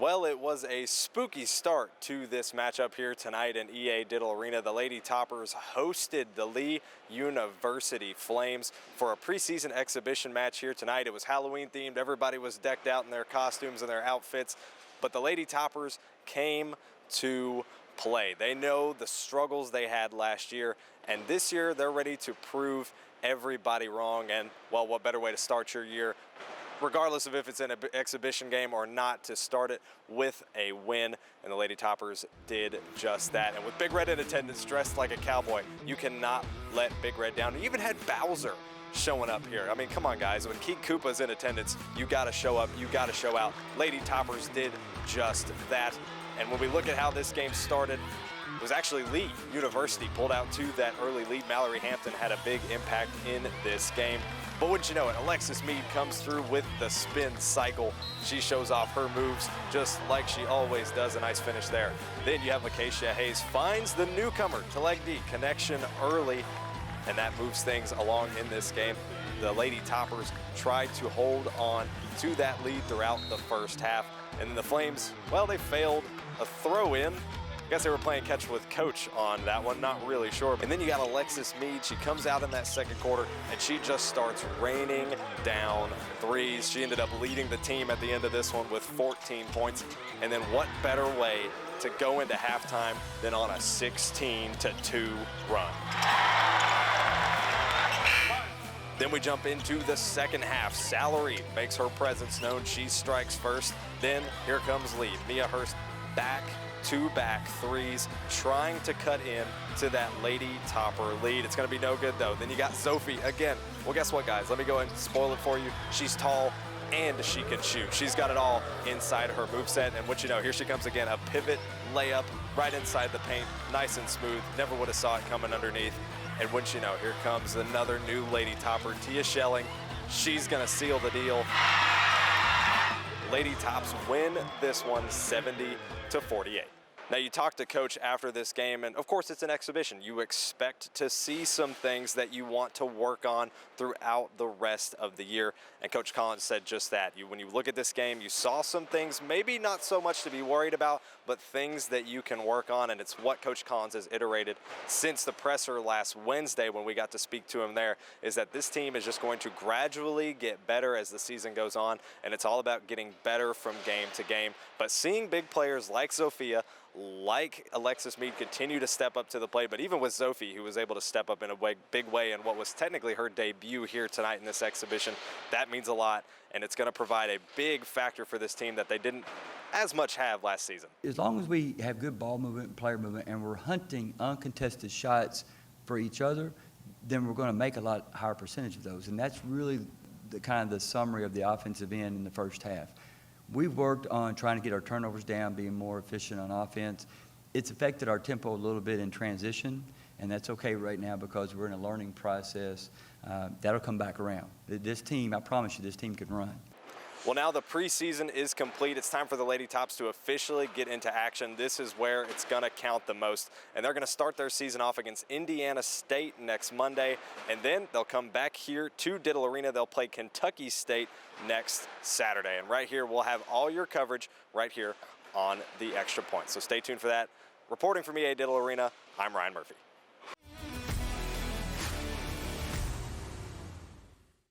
Well, it was a spooky start to this matchup here tonight in EA Diddle Arena. The Lady Toppers hosted the Lee University Flames for a preseason exhibition match here tonight. It was Halloween themed. Everybody was decked out in their costumes and their outfits, but the Lady Toppers came to play. They know the struggles they had last year, and this year they're ready to prove everybody wrong. And, well, what better way to start your year, regardless of if it's in an exhibition game or not, to start it with a win, and the Lady Toppers did just that. And with Big Red in attendance, dressed like a cowboy, you cannot let Big Red down. You even had Bowser showing up here. I mean, come on, guys. When Keith Koopa's in attendance, you got to show up, you got to show out. Lady Toppers did just that. And when we look at how this game started, it was actually Lee University pulled out to that early lead. Mallory Hampton had a big impact in this game. But wouldn't you know it, Alexis Mead comes through with the spin cycle. She shows off her moves just like she always does. A nice finish there. Then you have Lakeisha Hayes finds the newcomer to leg D connection early, and that moves things along in this game. The Lady Toppers tried to hold on to that lead throughout the first half. And the Flames, well, they failed a throw-in. I guess they were playing catch with coach on that one, not really sure. And then you got Alexis Mead. She comes out in that second quarter and she just starts raining down threes. She ended up leading the team at the end of this one with 14 points. And then what better way to go into halftime than on a 16-2 run. Then we jump into the second half. Salary makes her presence known. She strikes first. Then here comes Lee. Mia Hurst back-to-back threes, trying to cut in to that Lady Topper lead. It's going to be no good, though. Then you got Sophie again. Well, guess what, guys? Let me go ahead and spoil it for you. She's tall and she can shoot. She's got it all inside her moveset. And what you know, here she comes again. A pivot layup right inside the paint. Nice and smooth. Never would have saw it coming underneath. And wouldn't you know, here comes another new Lady Topper, Tia Schelling. She's going to seal the deal. Lady Tops win this one 70-48. Now, you talk to coach after this game, and of course it's an exhibition. You expect to see some things that you want to work on throughout the rest of the year, and Coach Collins said just that. When you look at this game, you saw some things, maybe not so much to be worried about, but things that you can work on, and it's what Coach Collins has iterated since the presser last Wednesday when we got to speak to him there, is that this team is just going to gradually get better as the season goes on, and it's all about getting better from game to game. But seeing big players like Sophia, like Alexis Mead, continue to step up to the plate, but even with Sophie, who was able to step up in a big way in what was technically her debut here tonight in this exhibition, that means a lot, and it's going to provide a big factor for this team that they didn't as much have last season. As long as we have good ball movement and player movement, and we're hunting uncontested shots for each other, then we're going to make a lot higher percentage of those, and that's really the kind of the summary of the offensive end in the first half. We've worked on trying to get our turnovers down, being more efficient on offense. It's affected our tempo a little bit in transition, and that's okay right now because we're in a learning process. That'll come back around. This team, I promise you, this team can run. Well, now the preseason is complete. It's time for the Lady Tops to officially get into action. This is where it's going to count the most. And they're going to start their season off against Indiana State next Monday. And then they'll come back here to Diddle Arena. They'll play Kentucky State next Saturday. And right here, we'll have all your coverage right here on the Extra Point. So stay tuned for that. Reporting from EA Diddle Arena, I'm Ryan Murphy.